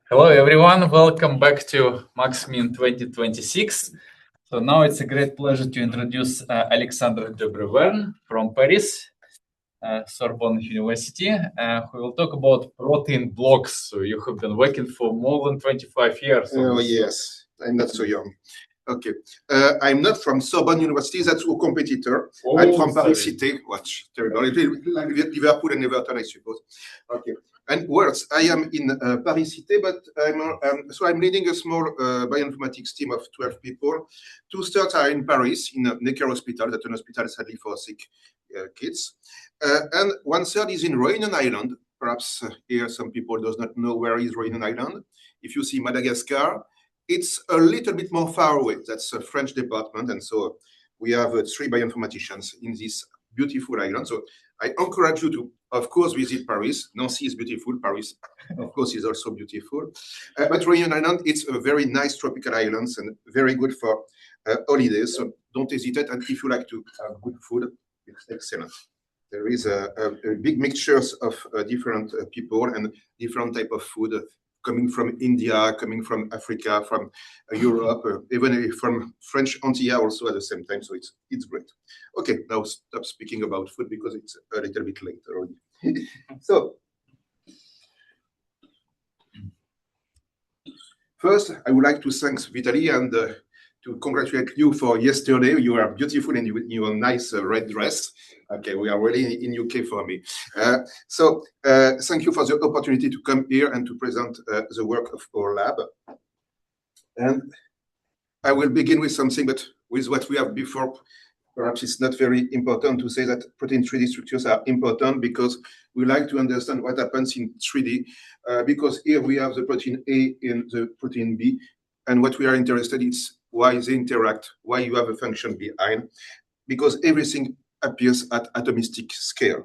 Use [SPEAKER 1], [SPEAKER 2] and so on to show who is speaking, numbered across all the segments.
[SPEAKER 1] Hello, everyone. Welcome back to MACSMIN 2026. So now it's a great pleasure to introduce Alexandre de Brevern from Paris, Sorbonne University, who will talk about protein blocks. So you have been working for more than 25 years.
[SPEAKER 2] Oh, yes. I'm not so young. Okay. I'm not from Sorbonne University. That's a competitor.
[SPEAKER 1] Oh,
[SPEAKER 2] I'm from
[SPEAKER 1] sorry.
[SPEAKER 2] Cité. Watch. Terrible. Like Liverpool and Everton, I suppose. Okay. And worse, I am in Paris Cité, but I'm leading a small bioinformatics team of 12 people. 2/3 are in Paris, in Necker Hospital, that's an hospital sadly for sick kids. And 1/3 is in Réunion Island. Perhaps here some people does not know where is Réunion Island. If you see Madagascar, it's a little bit more far away. That's a French department. And so we have 3 bioinformaticians in this beautiful island. So I encourage you to, of course, visit Paris. Nancy is beautiful. Paris, of course, is also beautiful. But Réunion Island, it's a very nice tropical island and very good for holidays. So don't hesitate. And if you like to have good food, it's excellent. There is a big mixtures of different people and different type of food coming from India, coming from Africa, from Europe, even from French Antilles also at the same time. So it's great. Okay, now stop speaking about food because it's a little bit late already. So first, I would like to thank Vitaly and to congratulate you for yesterday. You are beautiful in your nice red dress. Okay, we are really in UK for me. So thank you for the opportunity to come here and to present the work of our lab. And I will begin with something, but with what we have before. Perhaps it's not very important to say that protein 3D structures are important because we like to understand what happens in 3D. Because here we have the protein A and the protein B, and what we are interested in is why they interact, why you have a function behind, because everything appears at atomistic scale.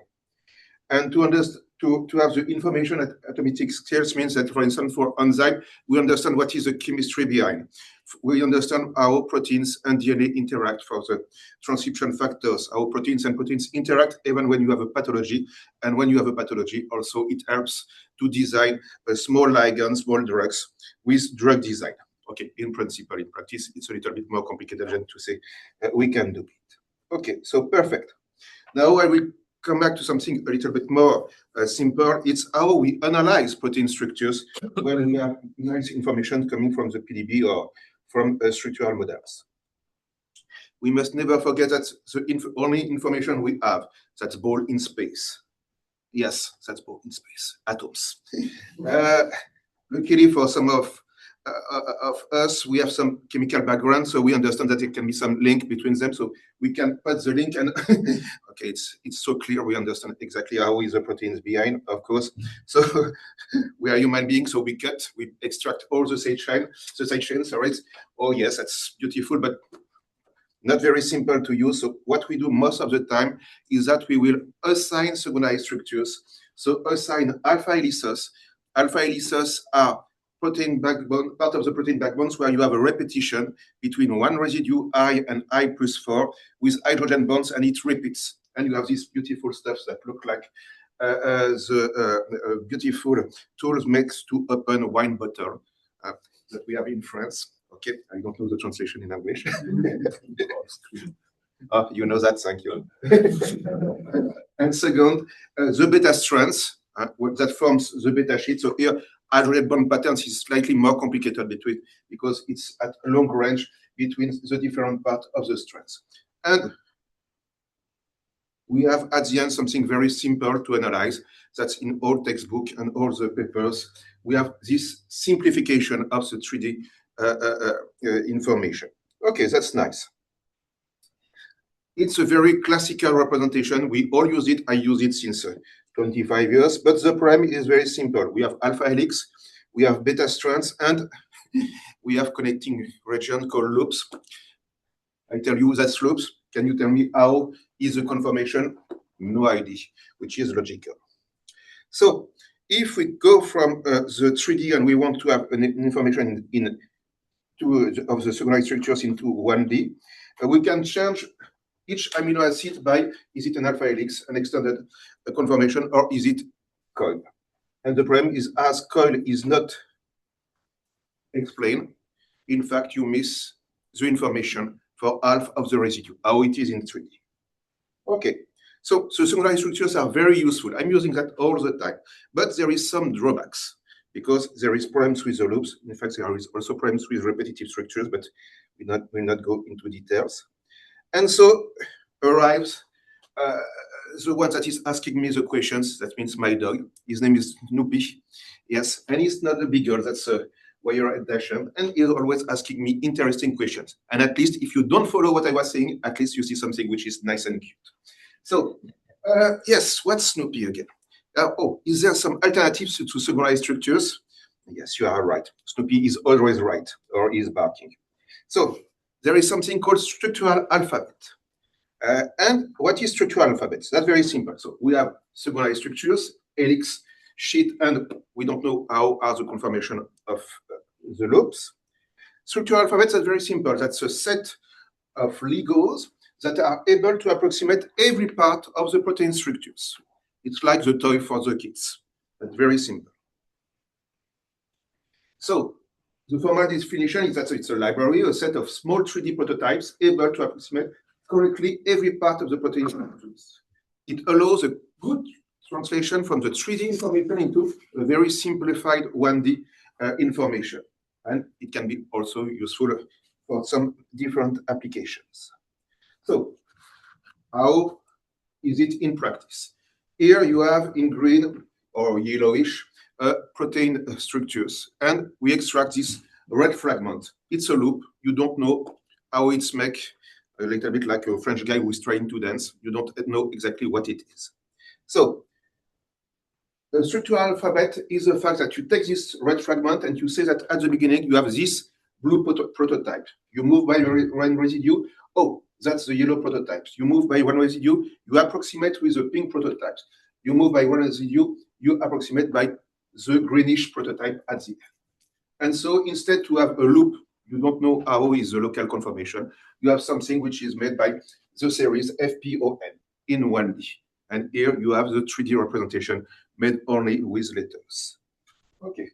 [SPEAKER 2] And to have the information at atomistic scales means that, for instance, for enzyme, we understand what is the chemistry behind. We understand how proteins and DNA interact for the transcription factors, how proteins and proteins interact even when you have a pathology. And when you have a pathology, also it helps to design a small ligand, small drugs with drug design. Okay, in principle, in practice, it's a little bit more complicated than to say we can do it. Okay, so perfect. Now I will come back to something a little bit more simple. It's how we analyze protein structures when we have nice information coming from the PDB or from structural models. We must never forget that the only information we have, that's ball in space. Yes, that's ball in space, atoms. Luckily for some of us, we have some chemical background, so we understand that there can be some link between them. So we can put the link and okay, it's so clear. We understand exactly how is the proteins behind, of course. So we are human beings, so we extract all the side chains, right? Oh yes, that's beautiful, but not very simple to use. So what we do most of the time is that we will assign secondary structures. So assign alpha helices. Alpha helices are protein backbone, part of the protein backbones where you have a repetition between one residue I and I+4 with hydrogen bonds, and it repeats. And you have these beautiful stuffs that look like the beautiful tools makes to open a wine bottle that we have in France. Okay, I don't know the translation in English. Oh, you know that, thank you. And second, the beta strands that forms the beta sheet. So here, hydrogen bond patterns is slightly more complicated because it's at a long range between the different parts of the strands. And we have at the end something very simple to analyze. That's in all textbook and all the papers. We have this simplification of the 3D information. Okay, that's nice. It's a very classical representation. We all use it. I use it since 25 years, but the problem is very simple. We have alpha helix, we have beta strands, and we have connecting region called loops. I tell you that's loops. Can you tell me how is the conformation? No idea, which is logical. So if we go from the 3D and we want to have an information in two of the secondary structures into 1D, we can change each amino acid by, is it an alpha helix, an extended conformation, or is it coil? And the problem is, as coil is not explained, in fact, you miss the information for half of the residue, how it is in 3D. Okay, so secondary structures are very useful. I'm using that all the time, but there is some drawbacks because there is problems with the loops. In fact, there is also problems with repetitive structures, but we'll not go into details. And so arrives the one that is asking me the questions. That means my dog. His name is Snoopy. Yes, and he's not a big girl. That's wire addition, and he's always asking me interesting questions. And at least if you don't follow what I was saying, at least you see something which is nice and cute. So yes, what's Snoopy again? Oh, is there some alternatives to secondary structures? Yes, you are right. Snoopy is always right, or is barking. So there is something called structural alphabet. And what is structural alphabet? That's very simple. So we have secondary structures, helix, sheet, and we don't know how are the conformation of the loops. Structural alphabets are very simple. That's a set of Legos that are able to approximate every part of the protein structures. It's like the toy for the kids. That's very simple. So the formal definition is that it's a library, a set of small 3D prototypes able to approximate correctly every part of the protein structures. It allows a good translation from the 3D information into a very simplified 1D information. And it can be also useful for some different applications. So how is it in practice? Here you have in green or yellowish protein structures, and we extract this red fragment. It's a loop. You don't know how it's made, a little bit like a French guy who is trying to dance. You don't know exactly what it is. So the structural alphabet is the fact that you take this red fragment and you say that at the beginning you have this blue prototype. You move by one residue. Oh, that's the yellow prototypes. You move by one residue, you approximate with the pink prototypes. You move by one residue, you approximate by the greenish prototype at the end. And so instead to have a loop, you don't know how is the local conformation. You have something which is made by the series FPON in 1D. And here you have the 3D representation made only with letters. Okay.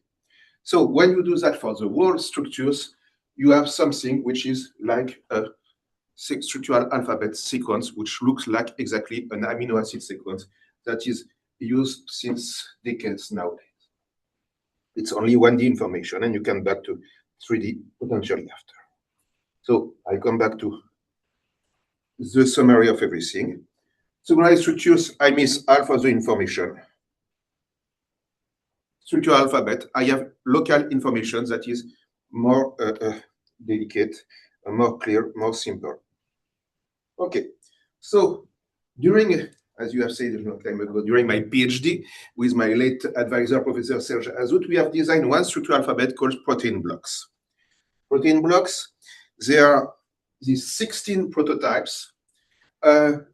[SPEAKER 2] So when you do that for the whole structures, you have something which is like a structural alphabet sequence, which looks like exactly an amino acid sequence that is used since decades nowadays. It's only 1D information, and you come back to 3D potentially after. So I come back to the summary of everything. Secondary structures, I miss half of the information. Structural alphabet, I have local information that is more delicate, more clear, more simple. Okay, so during, as you have said a long time ago, during my PhD with my late advisor, Professor Serge Azout, we have designed one structural alphabet called protein blocks. Protein blocks, they are these 16 prototypes,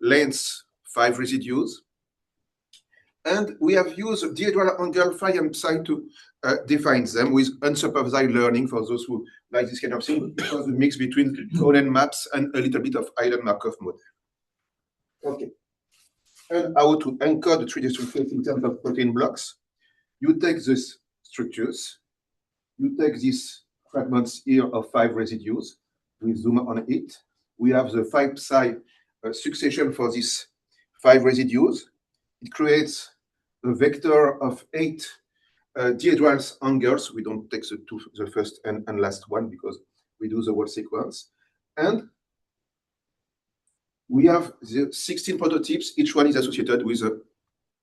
[SPEAKER 2] length 5 residues, and we have used dihedral angle phi and psi to define them with unsupervised learning for those who like this kind of thing, because the mix between Cohen maps and a little bit of Island Markov model. Okay. And how to encode the 3D structures in terms of protein blocks. You take these structures, you take these fragments here of 5 residues, we zoom on it. We have the 5 psi succession for these 5 residues. It creates a vector of 8 dihedral angles. We don't take the first and last one because we do the whole sequence. And we have the 16 prototypes. Each one is associated with a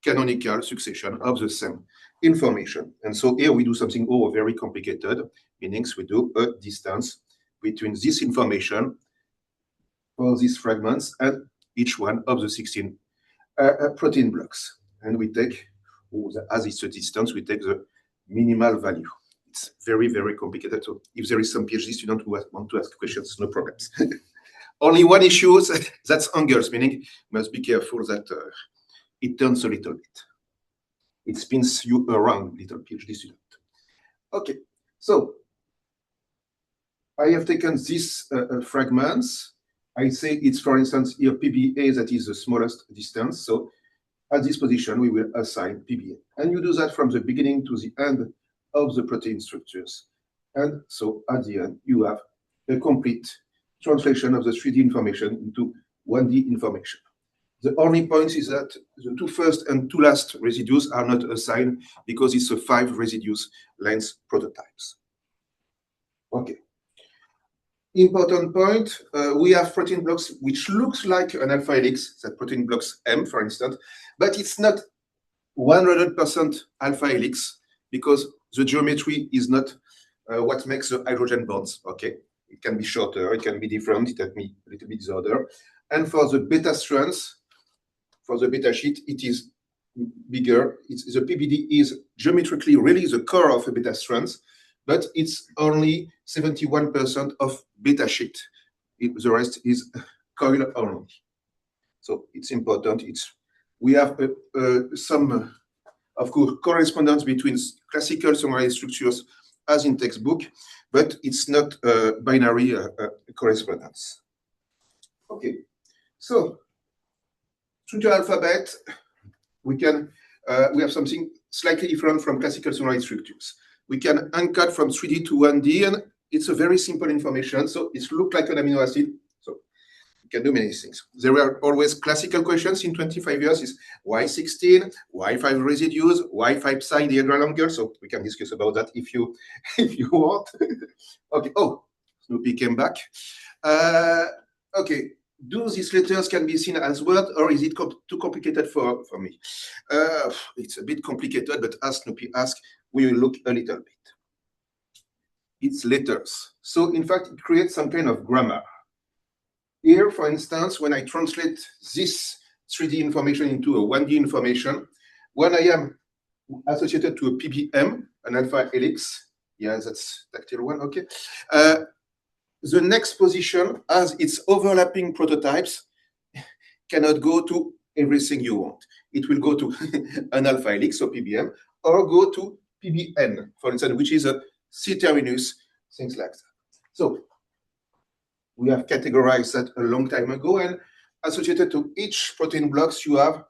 [SPEAKER 2] canonical succession of the same information. And so here we do something very complicated, meaning we do a distance between this information for these fragments and each one of the 16 protein blocks. And we take, as it's a distance, we take the minimal value. It's very, very complicated. So if there is some PhD student who want to ask questions, no problems. Only one issue, that's angles, meaning you must be careful that it turns a little bit. It spins you around, little PhD student. Okay, so I have taken these fragments. I say it's, for instance, here PBA, that is the smallest distance. So at this position, we will assign PBM. And you do that from the beginning to the end of the protein structures. And so at the end, you have a complete translation of the 3D information into 1D information. The only point is that the two first and two last residues are not assigned because it's a 5 residues length prototypes. Okay. Important point, we have protein blocks which looks like an alpha helix, that protein blocks M, for instance, but it's not 100% alpha helix because the geometry is not what makes the hydrogen bonds. Okay, it can be shorter, it can be different, it can be a little bit disorder. And for the beta strands, for the beta sheet, it is bigger. The PBD is geometrically really the core of a beta strands, but it's only 71% of beta sheet. The rest is coil only. So it's important. We have some, of course, correspondence between classical summarized structures as in textbook, but it's not binary correspondence. Okay, so structural alphabet, we have something slightly different from classical summarized structures. We can encode from 3D to 1D, and it's a very simple information. So it looks like an amino acid. So you can do many things. There are always classical questions in 25 years: is why 16, why 5 residues, why 5 side diagonal angles? So we can discuss about that if you want. Okay. Oh, Snoopy came back. Okay. Do these letters can be seen as words, or is it too complicated for me? It's a bit complicated, but as Snoopy asked, we will look a little bit. It's letters. So in fact, it creates some kind of grammar. Here, for instance, when I translate this 3D information into a 1D information, when I am associated to a PBM, an alpha helix, yeah, that's tactile one, okay. The next position, as its overlapping prototypes, cannot go to everything you want. It will go to an alpha helix, so PBM, or go to PBN, for instance, which is a C-terminus, things like that. So we have categorized that a long time ago, and associated to each protein blocks, you have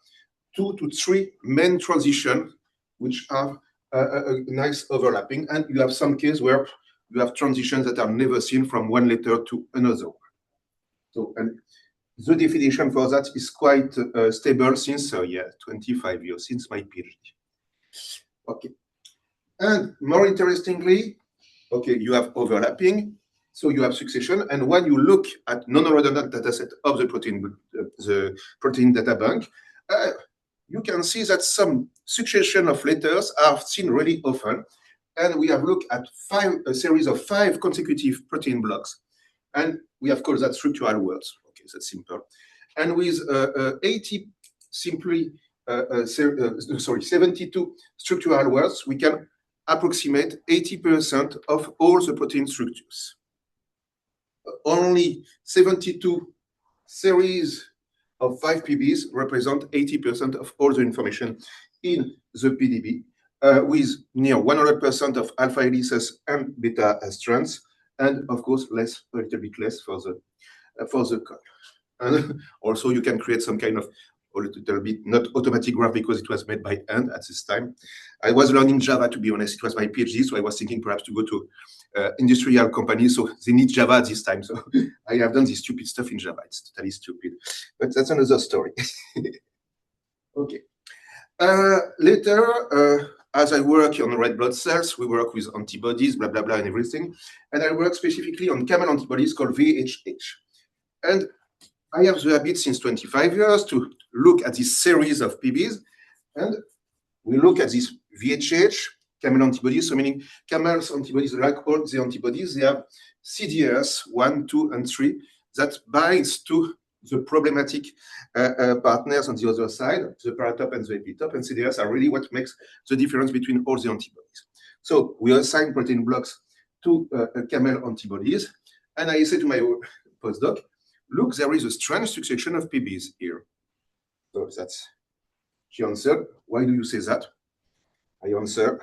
[SPEAKER 2] 2 to 3 main transitions, which have a nice overlapping, and you have some cases where you have transitions that are never seen from one letter to another one. So, and the definition for that is quite stable since 25 years, since my PhD. Okay. And more interestingly, okay, you have overlapping, so you have succession, and when you look at non-redundant dataset of the protein data bank, you can see that some succession of letters are seen really often. And we have looked at a series of 5 consecutive protein blocks. And we have called that structural words. Okay, that's simple. And with 72 structural words, we can approximate 80% of all the protein structures. Only 72 series of 5 PBs represent 80% of all the information in the PDB. With near 100% of alpha helices and beta strands, and of course a little bit less for the coil. And also you can create some kind of a little bit not automatic graph because it was made by hand at this time. I was learning Java, to be honest. It was my PhD, so I was thinking perhaps to go to industrial companies, so they need Java at this time. So I have done this stupid stuff in Java. It's totally stupid, but that's another story. Okay. Later, as I work on red blood cells, we work with antibodies, blah, blah, blah, and everything. And I work specifically on camel antibodies called VHH. And I have the habit since 25 years to look at this series of PBs. And we look at this VHH, camel antibodies, so meaning camel's antibodies, like all the antibodies, they have CDRs 1, 2, and 3 that binds to the problematic partners on the other side, the paratop and the epitop, and CDRs are really what makes the difference between all the antibodies. So we assign protein blocks to camel antibodies, and I say to my postdoc, look, there is a strange succession of PBs here. So that's, she answered, why do you say that? I answer,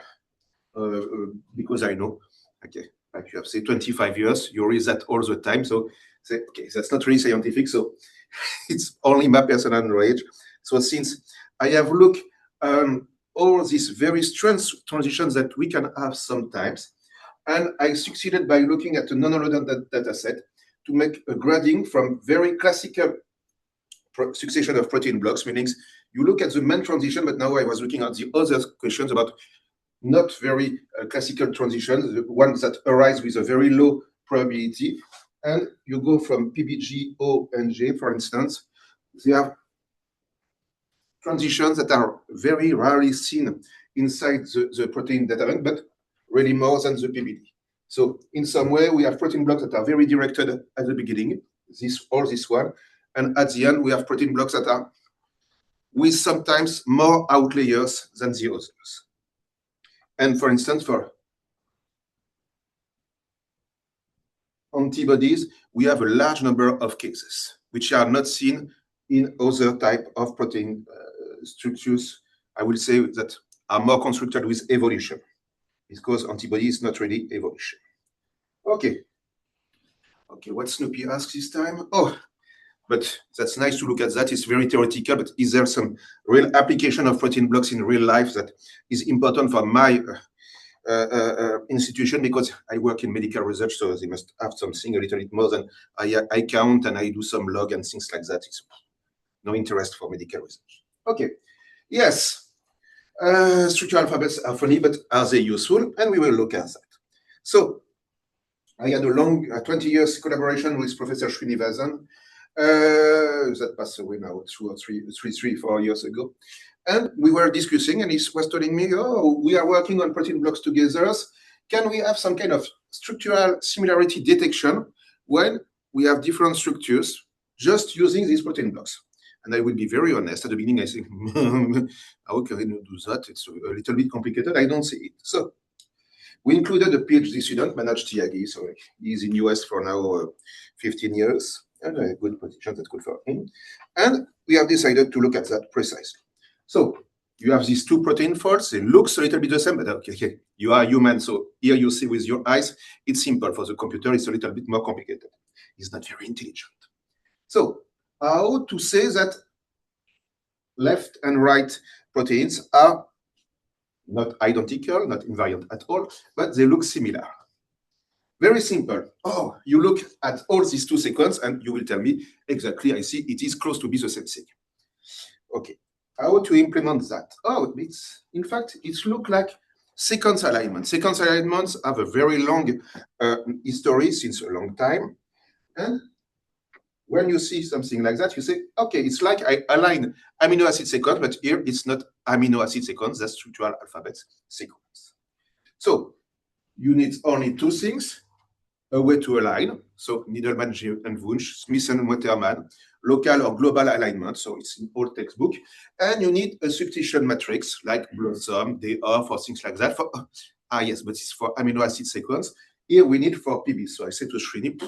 [SPEAKER 2] because I know. Okay, like you have said 25 years, you read that all the time, so say, okay, that's not really scientific, so it's only my personal knowledge. So since I have looked all these very strange transitions that we can have sometimes. And I succeeded by looking at a non-ordered data set to make a grading from very classical succession of protein blocks, meaning you look at the main transition, but now I was looking at the other questions about not very classical transitions, the ones that arise with a very low probability. And you go from PBG, O, and J, for instance. They have transitions that are very rarely seen inside the protein data bank, but really more than the PBD. So in some way, we have protein blocks that are very directed at the beginning, this or this one. And at the end, we have protein blocks that are with sometimes more outliers than the others. And for instance, for antibodies, we have a large number of cases which are not seen in other type of protein structures, I will say, that are more constructed with evolution, because antibody is not really evolution. Okay, what Snoopy asks this time? Oh, but that's nice to look at that. It's very theoretical, but is there some real application of protein blocks in real life that is important for my institution? Because I work in medical research, so they must have something a little bit more than I count and I do some log and things like that. It's no interest for medical research. Okay, yes, structural alphabets are funny, but are they useful? And we will look at that. So I had a long 20 years collaboration with Professor Srinivasan, that passed away now 4 years ago. And we were discussing, and he was telling me, oh, we are working on protein blocks together. Can we have some kind of structural similarity detection when we have different structures just using these protein blocks? And I will be very honest, at the beginning I think, how can we do that? It's a little bit complicated, I don't see it. So we included a PhD student, Manoj Tyagi, so he's in US for now 15 years, and a good position, that's good for him. And we have decided to look at that precisely. So you have these two protein folds, it looks a little bit the same, but okay, you are human, so here you see with your eyes, it's simple. For the computer, it's a little bit more complicated. It's not very intelligent. So how to say that left and right proteins are not identical, not invariant at all, but they look similar. Very simple. Oh, you look at all these two sequences and you will tell me exactly, I see it is close to be the same thing. Okay, how to implement that? Oh, in fact, it looks like sequence alignment. Sequence alignments have a very long history since a long time. And when you see something like that, you say, okay, it's like I align amino acid sequence, but here it's not amino acid sequence, that's structural alphabet sequence. So you need only two things, a way to align. So Needleman and Wunsch, Smith and Waterman, local or global alignment. So it's in all textbook. And you need a substitution matrix like Blossom, DR, for things like that. For, yes, but it's for amino acid sequence. Here we need for PB. So I say to Srini,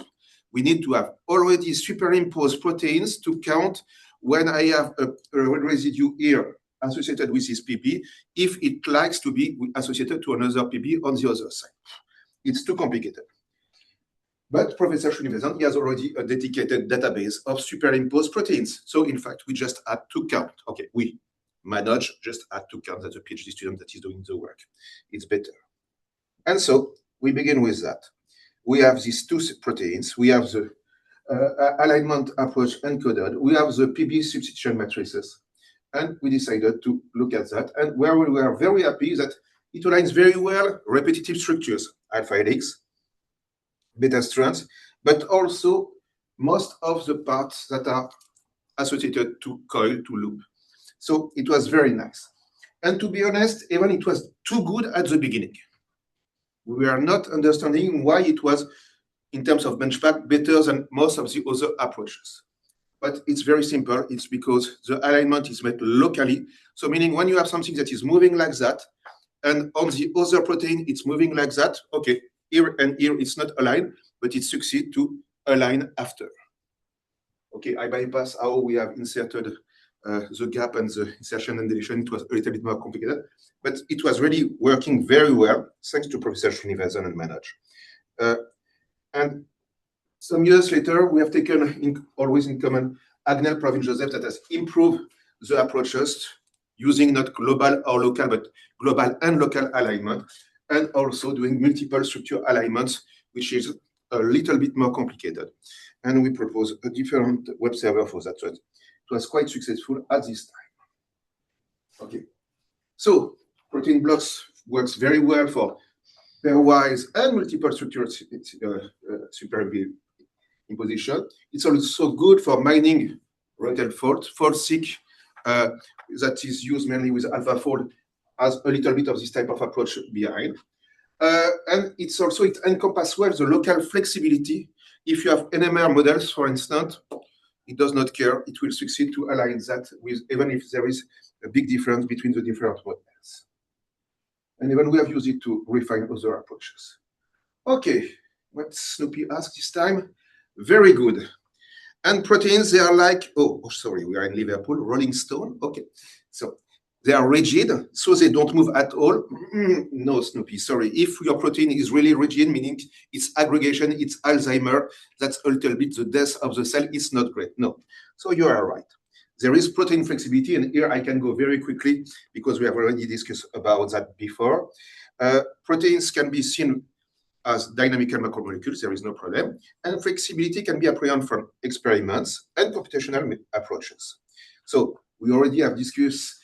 [SPEAKER 2] we need to have already superimposed proteins to count when I have a residue here associated with this PP, if it likes to be associated to another PP on the other side. It's too complicated. But Professor Srinivasan, he has already a dedicated database of superimposed proteins. So in fact, we just had to count. Okay, we manage just had to count as a PhD student that is doing the work. It's better. And so we begin with that. We have these two proteins. We have the alignment approach encoded. We have the PB substitution matrices. And we decided to look at that. And where we were very happy is that it aligns very well repetitive structures, alpha helix, beta strands, but also most of the parts that are associated to coil, to loop. So it was very nice. And to be honest, even it was too good at the beginning. We are not understanding why it was, in terms of benchmark, better than most of the other approaches. But it's very simple. It's because the alignment is made locally. So meaning when you have something that is moving like that, and on the other protein, it's moving like that, okay, here and here it's not aligned, but it succeeds to align after. Okay, I bypass how we have inserted the gap and the insertion and deletion. It was a little bit more complicated, but it was really working very well, thanks to Professor Srinivasan and Manoj. And some years later, we have taken always in common Agnel, Pravin Joseph, that has improved the approaches using not global or local, but global and local alignment, and also doing multiple structure alignments, which is a little bit more complicated. And we propose a different web server for that. So it was quite successful at this time. Okay. So protein blocks works very well for pairwise and multiple structure superimposition. It's also good for mining Rötel fold-seek that is used mainly with AlphaFold, has a little bit of this type of approach behind. And it encompasses well the local flexibility. If you have NMR models, for instance, it does not care. It will succeed to align that with, even if there is a big difference between the different models. And even we have used it to refine other approaches. Okay, what Snoopy asked this time? Very good. And proteins, they are like, sorry, we are in Liverpool, Rolling Stone. Okay, so they are rigid, so they don't move at all. No, Snoopy, sorry. If your protein is really rigid, meaning it's aggregation, it's Alzheimer, that's a little bit the death of the cell. It's not great. No, so you are right. There is protein flexibility, and here I can go very quickly because we have already discussed about that before. Proteins can be seen as dynamical macromolecules, there is no problem. And flexibility can be apprehended from experiments and computational approaches. So we already have discussed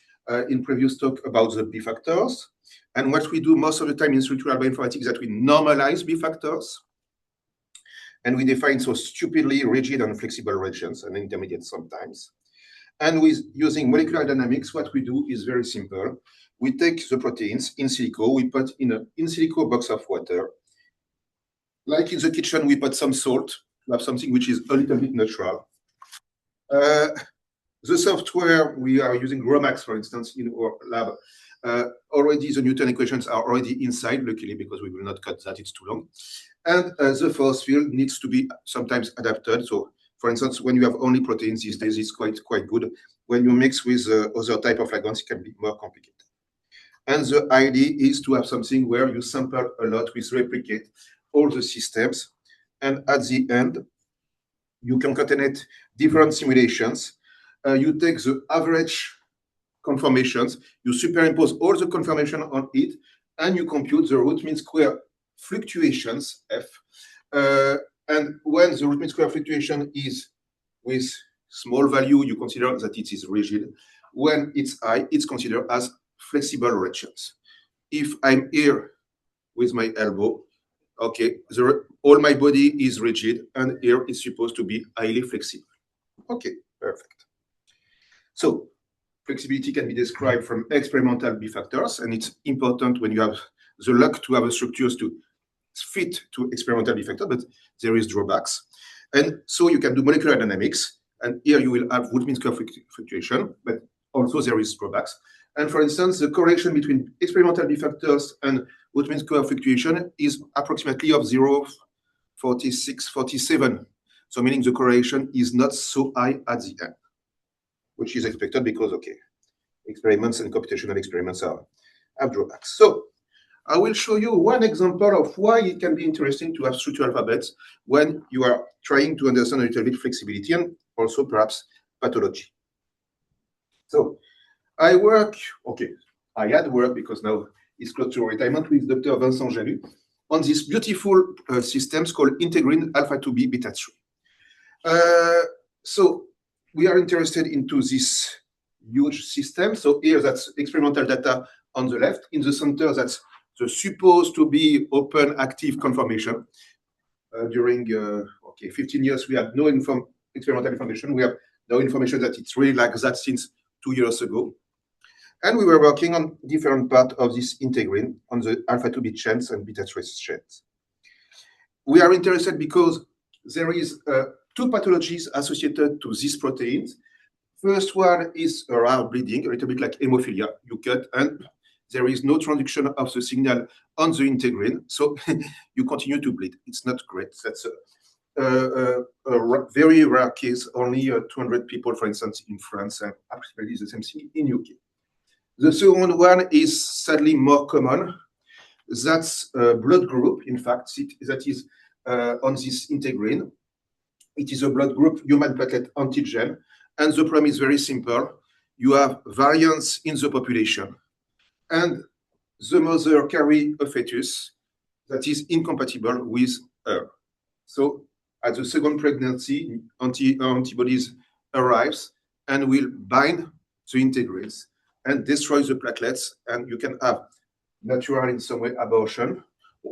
[SPEAKER 2] in previous talk about the B factors. And what we do most of the time in structural bioinformatics is that we normalize B factors. And we define so stupidly rigid and flexible regions and intermediate sometimes. And with using molecular dynamics, what we do is very simple. We take the proteins in silico, we put in an in silico box of water. Like in the kitchen, we put some salt to have something which is a little bit natural. The software, we are using GROMACS, for instance, in our lab. Already the Newton equations are already inside, luckily, because we will not cut that, it's too long. And the force field needs to be sometimes adapted. So, for instance, when you have only proteins these days, it's quite good. When you mix with other type of fragments, it can be more complicated. And the idea is to have something where you sample a lot with replicate all the systems. And at the end, you concatenate different simulations. You take the average conformations, you superimpose all the conformation on it, and you compute the root mean square fluctuations, F. And when the root mean square fluctuation is with small value, you consider that it is rigid. When it's high, it's considered as flexible regions. If I'm here with my elbow, okay, all my body is rigid, and here it's supposed to be highly flexible. Okay, perfect. So flexibility can be described from experimental B factors, and it's important when you have the luck to have the structures to fit to experimental B factor, but there is drawbacks. And so you can do molecular dynamics, and here you will have root mean square fluctuation, but also there is drawbacks. And for instance, the correlation between experimental B factors and root mean square fluctuation is approximately of 0.46, 47. So meaning the correlation is not so high at the end, which is expected because, okay, experiments and computational experiments have drawbacks. So I will show you one example of why it can be interesting to have structural alphabets when you are trying to understand a little bit flexibility and also perhaps pathology. So I had work because now it's close to retirement with Dr. Vincent Jalut on these beautiful systems called integrin alpha-2b beta-3. So we are interested into this huge system. So here that's experimental data on the left. In the center, that's the supposed to be open active conformation. During 15 years, we had no experimental information. We have no information that it's really like that since 2 years ago. And we were working on different parts of this integrin on the alpha-2b chains and beta-3 chains. We are interested because there is two pathologies associated to these proteins. First one is rare bleeding, a little bit like hemophilia. You cut and there is no transduction of the signal on the integrin, so you continue to bleed. It's not great. That's a very rare case, only 200 people, for instance, in France, and approximately the same thing in UK. The second one is sadly more common. That's a blood group, in fact, that is on this integrin. It is a blood group human platelet antigen, and the problem is very simple. you have variance in the population, and the mother carry a fetus that is incompatible with her. So at the second pregnancy, antibodies arrives and will bind the integrins and destroy the platelets, and you can have natural in some way abortion.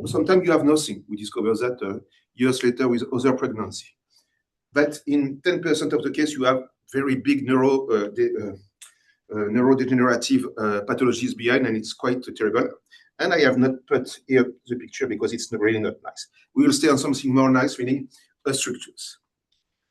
[SPEAKER 2] Sometimes you have nothing. We discover that years later with other pregnancy. But in 10% of the case, you have very big neurodegenerative pathologies behind, and it's quite terrible. And I have not put here the picture because it's really not nice. We will stay on something more nice, meaning structures.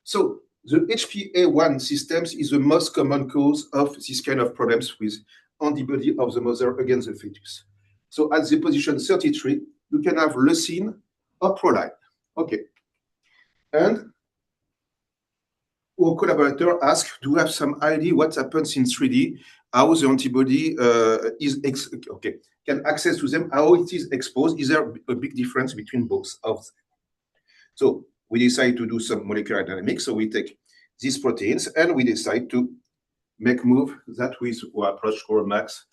[SPEAKER 2] So the HPA1 systems is the most common cause of this kind of problems with antibody of the mother against the fetus. So at the position 33, you can have leucine or proline. Okay. And our collaborator asked, do you have some idea what happens in 3D, how the antibody can access to them, how it is exposed? Is there a big difference between both of them? So we decide to do some molecular dynamics. So we take these proteins and we decide to make move that with our approach called MACS.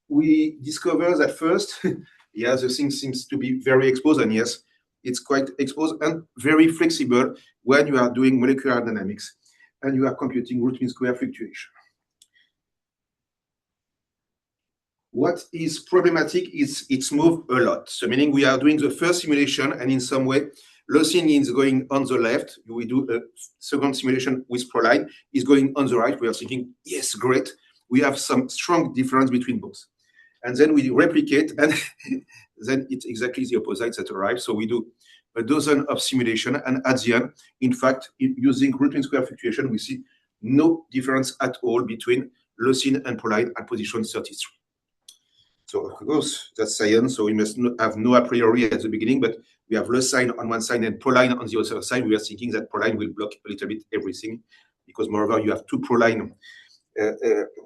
[SPEAKER 2] We discover that first, yeah, the thing seems to be very exposed, and yes, it's quite exposed and very flexible when you are doing molecular dynamics and you are computing root mean square fluctuation. What is problematic is it's moved a lot. So meaning we are doing the first simulation and in some way, leucine is going on the left. We do a second simulation with proline is going on the right. We are thinking, yes, great. We have some strong difference between both. And then we replicate and then it's exactly the opposite that arrives. So we do a dozen of simulation and at the end, in fact, using root mean square fluctuation, we see no difference at all between leucine and proline at position 33. So of course, that's science, so we must have no a priori at the beginning, but we have leucine on one side and proline on the other side. We are thinking that proline will block a little bit everything, because moreover, you have two proline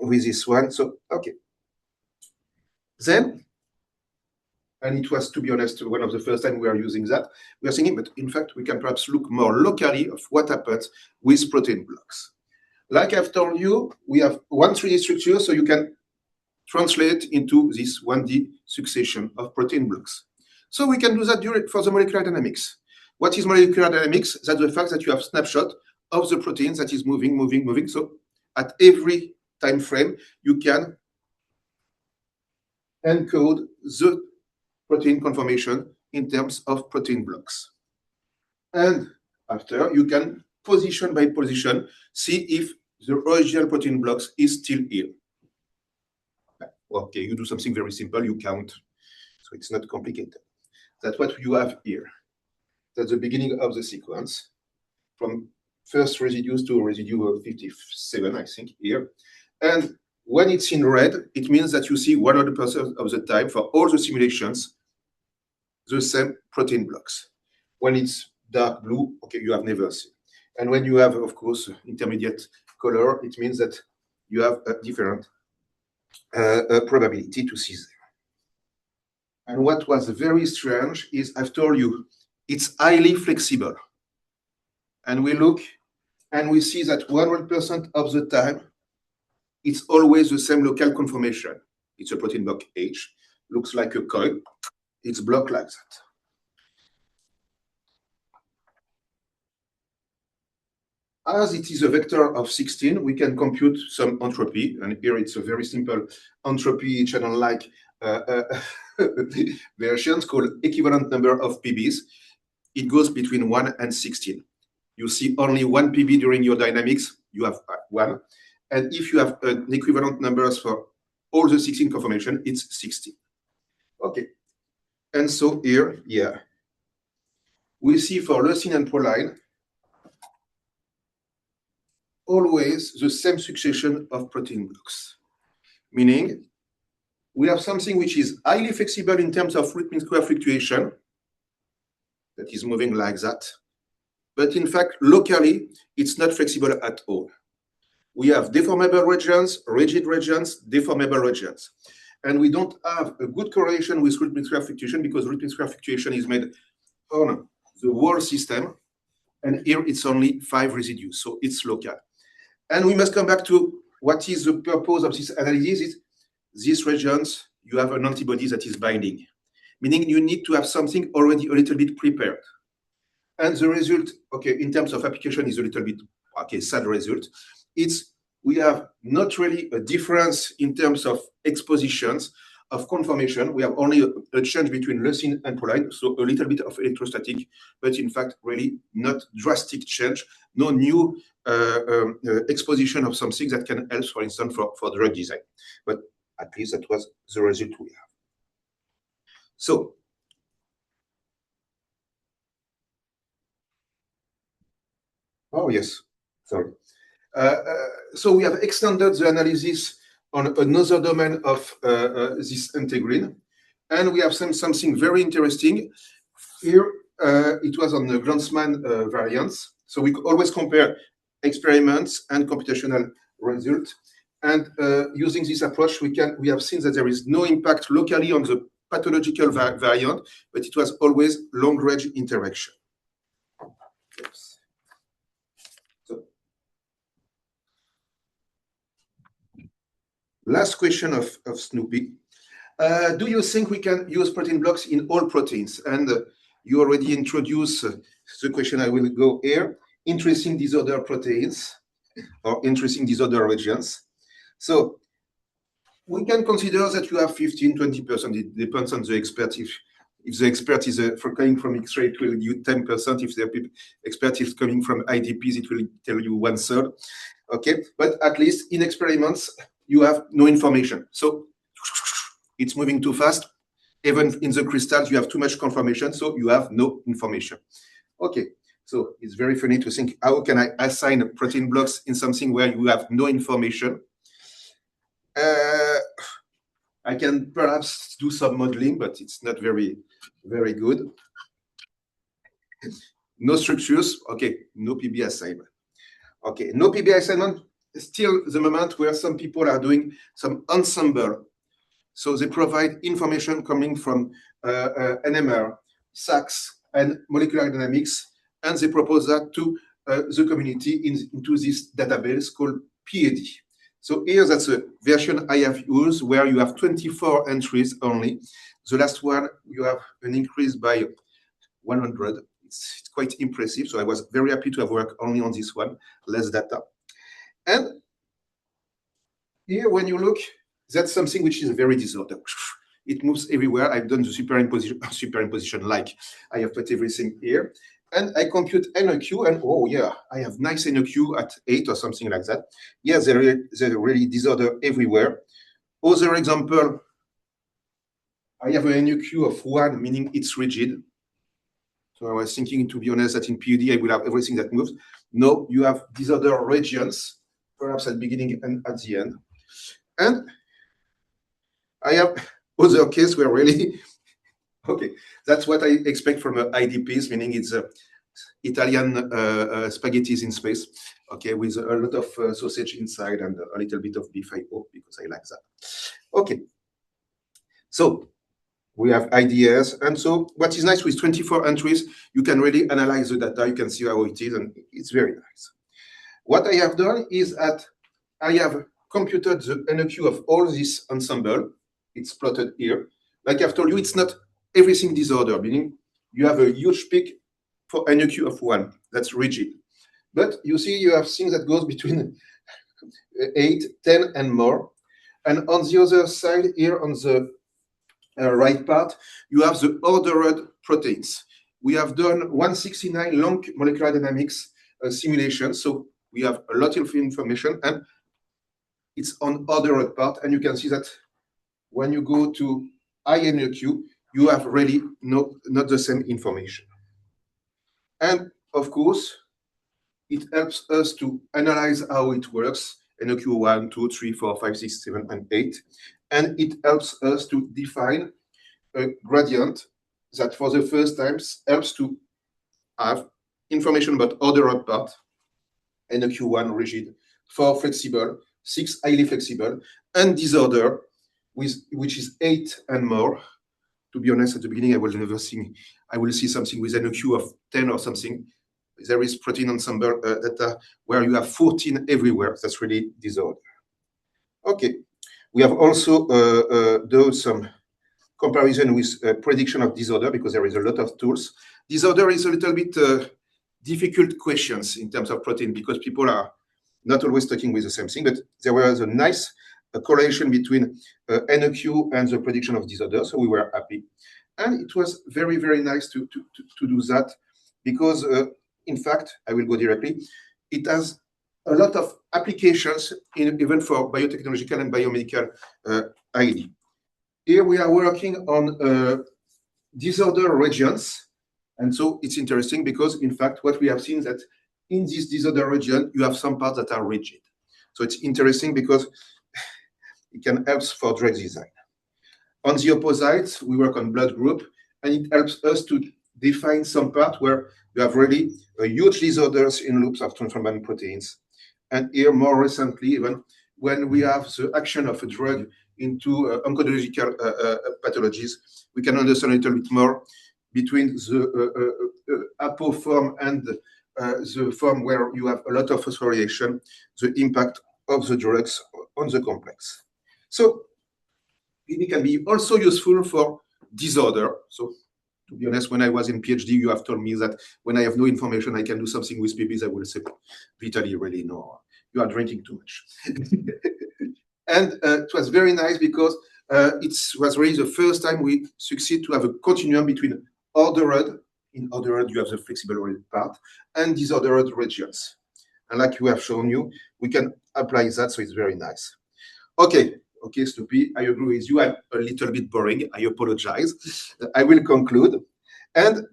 [SPEAKER 2] with this one. So, okay. Then, and it was, to be honest, one of the first time we are using that, we are thinking, but in fact, we can perhaps look more locally of what happens with protein blocks. Like I've told you, we have one 3D structure, so you can translate into this 1D succession of protein blocks. So we can do that for the molecular dynamics. What is molecular dynamics? That's the fact that you have snapshot of the proteins that is moving, moving, moving. So at every time frame, you can encode the protein conformation in terms of protein blocks. And after, you can position by position, see if the original protein blocks is still here. Okay, you do something very simple, you count. So it's not complicated. That's what you have here. That's the beginning of the sequence. From first residues to residue 57, I think, here. And when it's in red, it means that you see 100% of the time for all the simulations, the same protein blocks. When it's dark blue, okay, you have never seen. And when you have, of course, intermediate color, it means that you have a different probability to see them. And what was very strange is I've told you it's highly flexible. And we look and we see that 100% of the time it's always the same local conformation. It's a protein block H, looks like a coin, it's blocked like that. As it is a vector of 16, we can compute some entropy. And here it's a very simple entropy channel-like versions called equivalent number of PBs. It goes between 1 and 16. You see only one PB during your dynamics, you have 1. And if you have an equivalent numbers for all the 16 conformation, it's 16. Okay. And so here, yeah, we see for leucine and proline, always the same succession of protein blocks, meaning we have something which is highly flexible in terms of root mean square fluctuation that is moving like that. But in fact, locally, it's not flexible at all. We have deformable regions, rigid regions, deformable regions. And we don't have a good correlation with root mean square fluctuation because root mean square fluctuation is made on the whole system. And here it's only 5 residues, so it's local. And we must come back to what is the purpose of this analysis. Is these regions, you have an antibody that is binding, meaning you need to have something already a little bit prepared. And the result, okay, in terms of application is a little bit, okay, sad result. We have not really a difference in terms of expositions of conformation. We have only a change between leucine and proline, so a little bit of electrostatic, but in fact, really not drastic change, no new exposition of something that can help, for instance, for drug design. But at least that was the result we have. So, oh yes, sorry. So we have extended the analysis on another domain of this integrin, and we have something very interesting. Here, it was on the Glanzmann variants. So we always compare experiments and computational results. And using this approach, we have seen that there is no impact locally on the pathological variant, but it was always long-range interaction. Yes. So, last question of Snoopy. Do you think we can use protein blocks in all proteins? And you already introduced the question. I will go here. Interesting disorder proteins or interesting disorder regions. So we can consider that you have 15-20%. It depends on the expert. If the expert is coming from X-ray, it will give you 10%. If the expert is coming from IDPs, it will tell you 1/3. Okay, but at least in experiments, you have no information. So it's moving too fast. Even in the crystals, you have too much conformation, so you have no information. Okay, so it's very funny to think, how can I assign protein blocks in something where you have no information? I can perhaps do some modeling, but it's not very, very good. No structures. Okay, no PB assignment. Okay, no PB assignment. Still the moment where some people are doing some ensemble. So they provide information coming from NMR, SACS, and molecular dynamics, and they propose that to the community into this database called PAD. So here, that's a version I have used where you have 24 entries only. The last one, you have an increase by 100. It's quite impressive. So I was very happy to have worked only on this one, less data. And here, when you look, that's something which is very disordered. It moves everywhere. I've done the superimposition like I have put everything here. And I compute NOQ, and oh yeah, I have nice NOQ at 8 or something like that. Yes, there's really disorder everywhere. Other example, I have an NOQ of 1, meaning it's rigid. So I was thinking, to be honest, that in PUD I will have everything that moves. No, you have disorder regions, perhaps at the beginning and at the end. And I have other case where really, okay, that's what I expect from IDPs, meaning it's Italian spaghettis in space, okay, with a lot of sausage inside and a little bit of beef, I hope, because I like that. Okay, so we have ideas. And so what is nice with 24 entries, you can really analyze the data, you can see how it is, and it's very nice. What I have done is that I have computed the NOQ of all this ensemble. It's plotted here. Like I've told you, it's not everything disorder, meaning you have a huge peak for NOQ of 1. That's rigid. But you see, you have things that goes between 8, 10, and more. And on the other side here, on the right part, you have the ordered proteins. We have done 169 long molecular dynamics simulations. So we have a lot of information, and it's on ordered part. And you can see that when you go to INOQ, you have really not the same information. And of course, it helps us to analyze how it works, NOQ 1, 2, 3, 4, 5, 6, 7, and 8. And it helps us to define a gradient that for the first time helps to have information about ordered part, NOQ 1 rigid, 4 flexible, 6 highly flexible, and disorder, which is 8 and more. To be honest, at the beginning, I will never think I will see something with NOQ of 10 or something. there is protein ensemble data where you have 14 everywhere. That's really disorder. Okay, we have also done some comparison with prediction of disorder because there is a lot of tools. Disorder is a little bit difficult questions in terms of protein because people are not always talking with the same thing, but there was a nice correlation between NOQ and the prediction of disorder, so we were happy. And it was very, very nice to do that because, in fact, I will go directly, it has a lot of applications even for biotechnological and biomedical ID. Here we are working on disorder regions. And so it's interesting because, in fact, what we have seen is that in this disorder region, you have some parts that are rigid. So it's interesting because it can help for drug design. On the opposite, we work on blood group, and it helps us to define some part where you have really huge disorders in loops of transformation proteins. And here, more recently, even when we have the action of a drug into oncological pathologies, we can understand a little bit more between the apo form and the form where you have a lot of phosphorylation, the impact of the drugs on the complex. So it can be also useful for disorder. So to be honest, when I was in PhD, you have told me that when I have no information, I can do something with PBs. I will say, Vitaly, really, no, you are drinking too much. And it was very nice because it was really the first time we succeed to have a continuum between ordered, in ordered you have the flexible part, and disordered regions. And like we have shown you, we can apply that, so it's very nice. Okay, Snoopy, I agree with you. I'm a little bit boring. I apologize. I will conclude. And,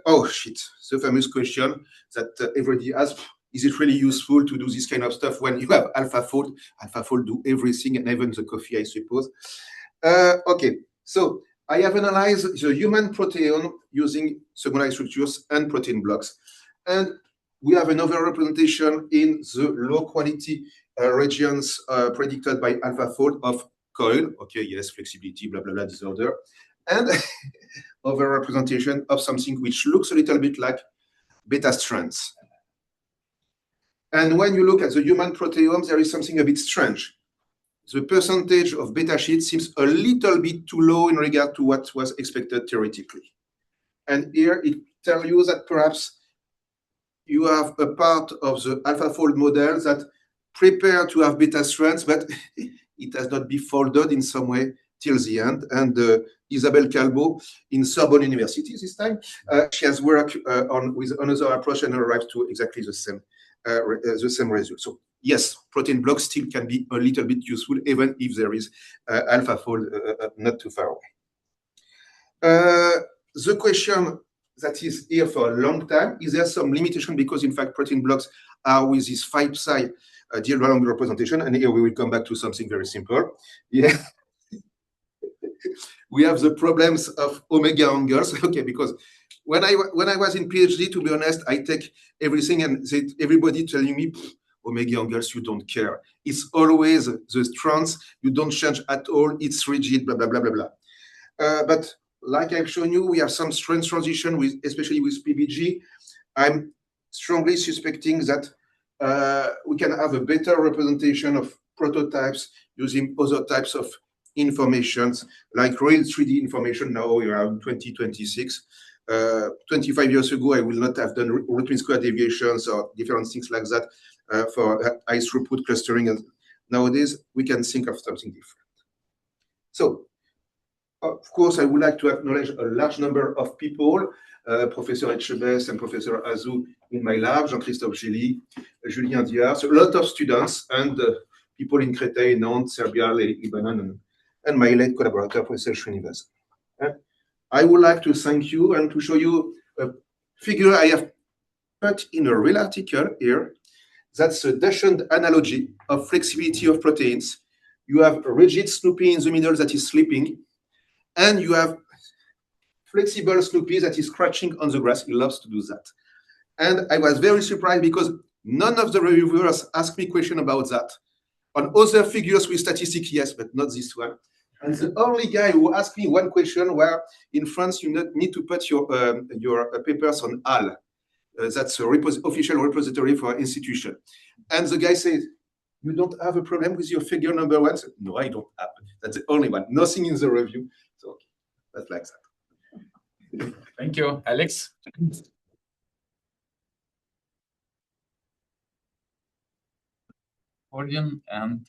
[SPEAKER 2] oh shit, the famous question that everybody asks, is it really useful to do this kind of stuff when you have AlphaFold? AlphaFold do everything, and even the coffee, I suppose. Okay, so I have analyzed the human proteome using secondary structures and protein blocks. And we have another representation in the low quality regions predicted by AlphaFold of coil. Okay, yes, flexibility, blah, blah, blah, disorder. And other representation of something which looks a little bit like beta strands. And when you look at the human proteome, there is something a bit strange. The percentage of beta sheets seems a little bit too low in regard to what was expected theoretically. And here it tells you that perhaps you have a part of the AlphaFold model that prepare to have beta strands, but it has not been folded in some way till the end. And Isabelle Calbo in Sorbonne University this time, she has worked with another approach and arrived to exactly the same result. So yes, protein blocks still can be a little bit useful, even if there is AlphaFold not too far away. The question that is here for a long time, is there some limitation because in fact protein blocks are with this 5 psi diagonal representation, and here we will come back to something very simple. Yeah. We have the problems of omega angles. Okay, because when I was in PhD, to be honest, I take everything and everybody telling me omega angles, you don't care. It's always the strands, you don't change at all, it's rigid, blah, blah, blah, blah, blah. But like I've shown you, we have some strand transition, with, especially with PBG. I'm strongly suspecting that we can have a better representation of prototypes using other types of informations, like real 3D information. Now we are in 2026. 25 years ago, I will not have done root mean square deviations or different things like that for high throughput clustering. And nowadays, we can think of something different. So, of course, I would like to acknowledge a large number of people, Professor Etchebest and Professor Azou in my lab, Jean-Christophe Gély, Julien Diard, so a lot of students and people in Cité, Nantes, Serbia, Lebanon, and my late collaborator, Professor Srinivas. I would like to thank you and to show you a figure I have put in a real article here. That's a Dachshund analogy of flexibility of proteins. You have a rigid Snoopy in the middle that is sleeping, and you have flexible Snoopy that is scratching on the grass. He loves to do that. And I was very surprised because none of the reviewers asked me a question about that. On other figures with statistics, yes, but not this one. And the only guy who asked me one question where in France you need to put your papers on HAL. that's a official repository for institution. And the guy says, you don't have a problem with your figure number 1? So, no, I don't have. That's the only one. Nothing in the review. So okay, that's like that.
[SPEAKER 1] Thank you, Alex. Recording, and